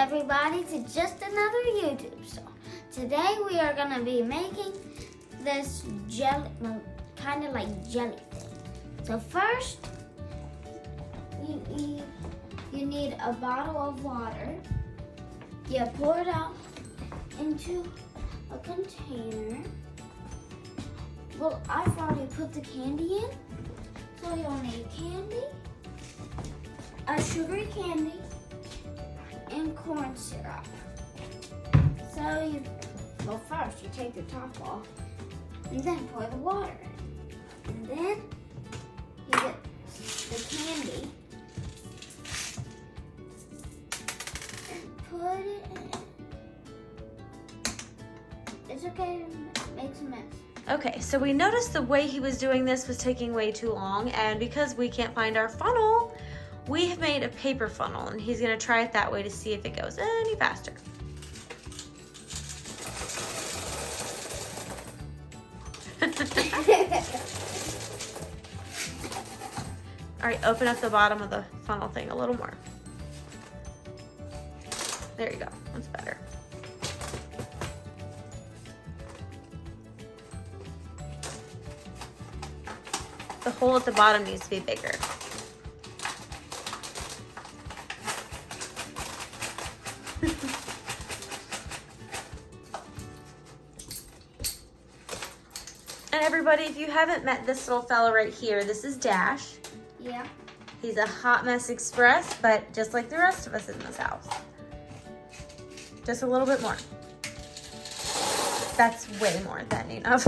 everybody to just another YouTube show. Today we are going to be making this jelly, kind of like jelly thing. So first, you need a bottle of water. You pour it out into a container. Well, I've already put the candy in, so you'll need candy, a sugary candy, and corn syrup. So well, first you take the top off, and then pour the water in. And then you get the candy and put it in. It's okay to make some mess. Okay, so we noticed the way he was doing this was taking way too long, and because we can't find our funnel, we have made a paper funnel, and he's gonna try it that way to see if it goes any faster. All right, open up the bottom of the funnel thing a little more. There you go, that's better. The hole at the bottom needs to be bigger. And everybody, if you haven't met this little fella right here, this is Dash. Yeah. He's a hot mess express, but just like the rest of us in this house. Just a little bit more. That's way more than enough.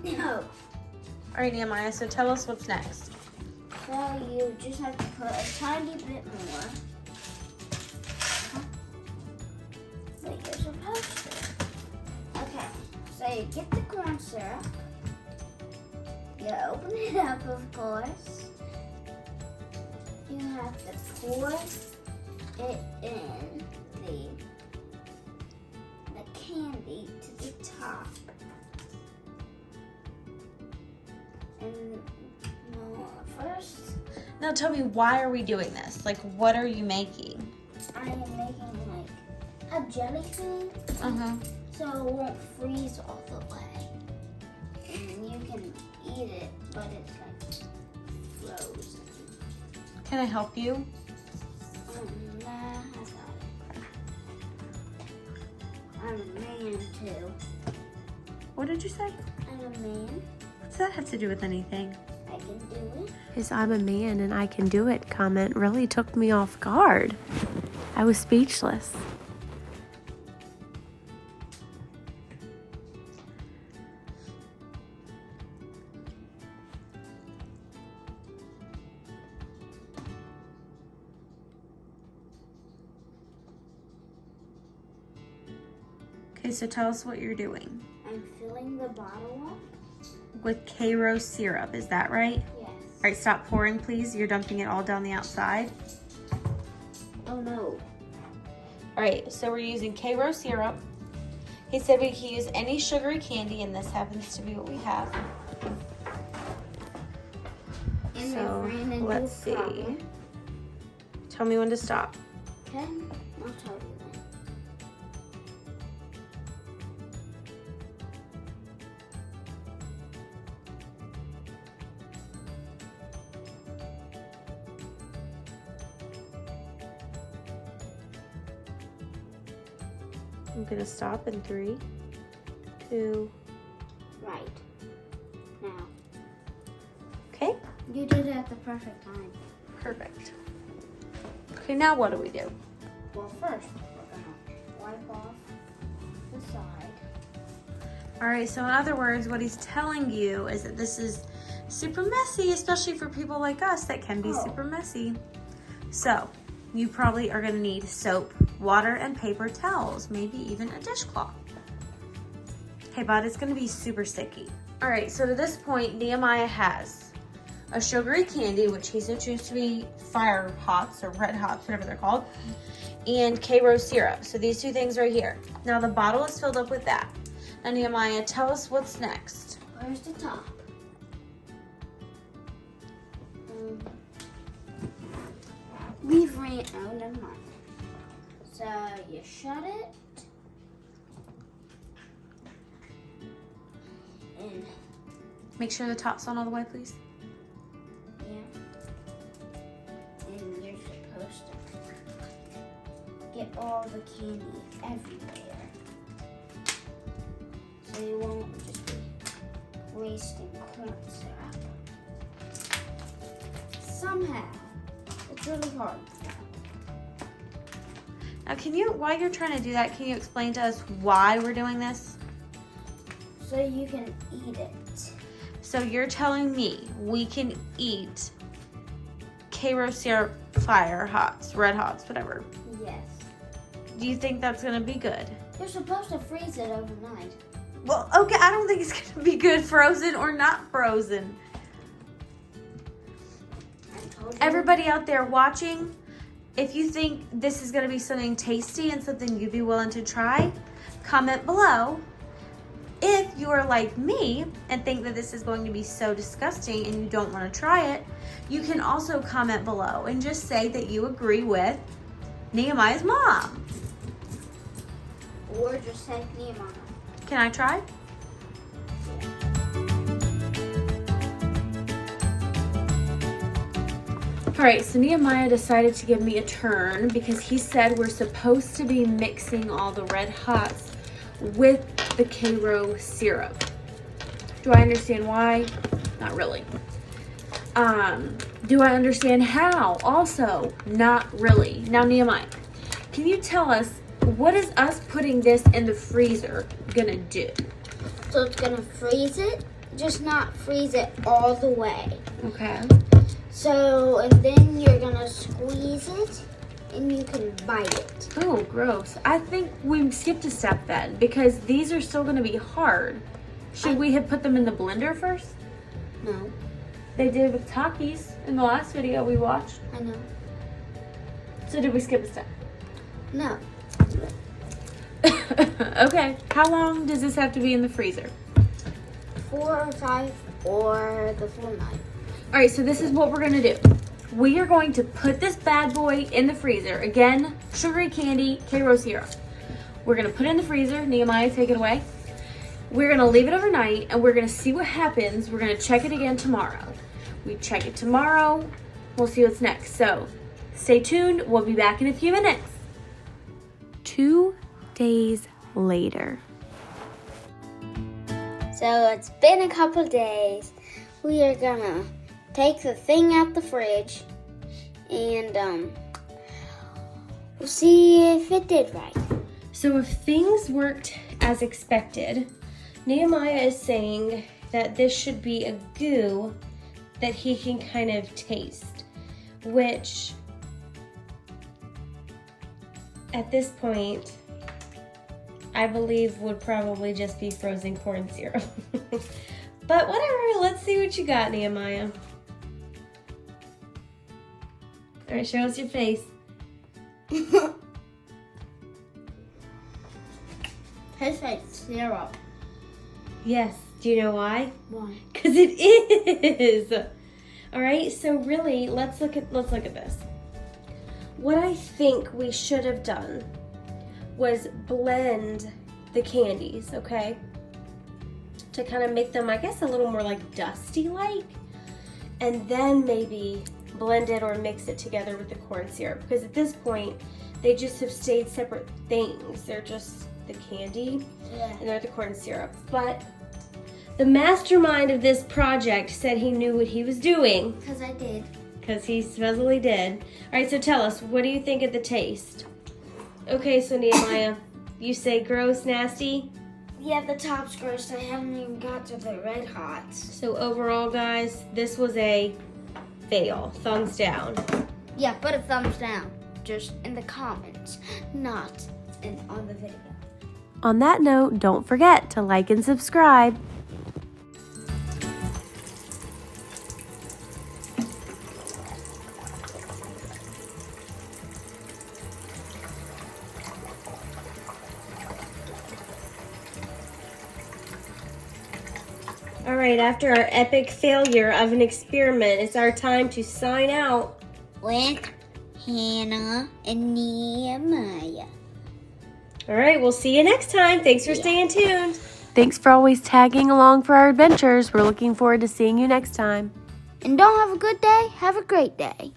No. All right, Nehemiah, so tell us what's next. So you just have to put a tiny bit more. Wait, you're supposed to. Okay, so you get the corn syrup. You open it up, of course. You have to pour it in the candy to the top. And first, Now tell me, why are we doing this? Like, what are you making? I am making like a jelly thing, so it won't freeze all the way. And you can eat it, but it's like frozen. Can I help you? Nah, I got it. I'm a man too. What did you say? I'm a man. What's that have to do with anything? I can do it. His "I'm a man and I can do it" comment really took me off guard. I was speechless. Okay, so tell us what you're doing. I'm filling the bottle up. With Cairo syrup, is that right? Yes. All right, stop pouring, please. You're dumping it all down the outside. Oh no. All right, so we're using Cairo syrup. He said we can use any sugary candy, and this happens to be what we have. And So, we ran into let's a see. problem. Tell me when to stop. Okay, I'll tell you then. I'm gonna stop in 3, 2. Right. Now. Okay, You did it at the perfect time. perfect. Okay, now what do we do? Well, first, we're gonna wipe off the side. All right, so in other words, what he's telling you is that this is super messy, especially for people like us that can be super messy. So you probably are gonna need soap, water, and paper towels, maybe even a dishcloth. Okay, bud, it's gonna be super sticky. All right, so to this point, Nehemiah has a sugary candy, which he's gonna choose to be Fire Hots or Red Hots, whatever they're called, and Cairo syrup. So these two things right here. Now the bottle is filled up with that. And Nehemiah, tell us what's next. Where's the top? We've ran. Oh, never mind. So you shut it. And Make sure the top's on all the way, please. yeah. And you're supposed to get all the candy everywhere. So you won't just be wasting corn syrup. Somehow. It's really hard. Now, while you're trying to do that, can you explain to us why we're doing this? So you can eat it. So you're telling me we can eat Karo syrup Fire Hots, Red Hots, whatever. Yes. Do you think that's gonna be good? You're supposed to freeze it overnight. Well, okay, I don't think it's gonna be good frozen or not frozen. Everybody out there watching, if you think this is gonna be something tasty and something you'd be willing to try, comment below. If you are like me and think that this is going to be so disgusting and you don't want to try it, you can also comment below and just say that you agree with Nehemiah's mom. Or just say Nehemiah. Can I try? All right, so Nehemiah decided to give me a turn because he said we're supposed to be mixing all the Red Hots with the Karo syrup. Do I understand why? Not really. Do I understand how? Also, not really. Now, Nehemiah, can you tell us what is us putting this in the freezer gonna do? So it's gonna freeze it, just not freeze it all the way. Okay. So, and then you're gonna squeeze it and you can bite it. Oh, gross. I think we skipped a step then because these are still gonna be hard. Should we have put them in the blender first? No, They did with Takis in the last video we watched. I know. So did we skip a step? No. Okay. How long does this have to be in the freezer? 4 or 5 or the full night. All right, so this is what we're gonna do. We are going to put this bad boy in the freezer. Again, sugary candy, Karo syrup. We're gonna put it in the freezer. Nehemiah, take it away. We're gonna leave it overnight and we're gonna see what happens. We're gonna check it again tomorrow. We check it tomorrow. We'll see what's next. So stay tuned. We'll be back in a few minutes. 2 days later. So it's been a couple days. We are gonna take the thing out the fridge and we'll see if it did right. So if things worked as expected, Nehemiah is saying that this should be a goo that he can kind of taste, which at this point, I believe would probably just be frozen corn syrup. But whatever, let's see what you got, Nehemiah. All right, show us your face. Tastes like syrup. Yes, do you know why? Why? Because it is. All right, so really, let's look at this. What I think we should have done was blend the candies, okay? To kind of make them, I guess, a little more like dusty-like. And then maybe blend it or mix it together with the corn syrup. Because at this point, they just have stayed separate things. They're just the candy and they're the corn syrup. But the mastermind of this project said he knew what he was doing. Because I did. Because he supposedly did. All right, so tell us, what do you think of the taste? Okay, so Nehemiah, you say gross, nasty? Yeah, the top's gross. I haven't even got to the Red Hots. So overall, guys, this was a fail. Thumbs down. Yeah, put a thumbs down. Just in the comments, not on the video. On that note, don't forget to like and subscribe. All right, after our epic failure of an experiment, it's our time to sign out. With Hannah and Nehemiah. All right, we'll see you next time. Thanks for staying tuned. Thanks for always tagging along for our adventures. We're looking forward to seeing you next time. And don't have a good day, have a great day.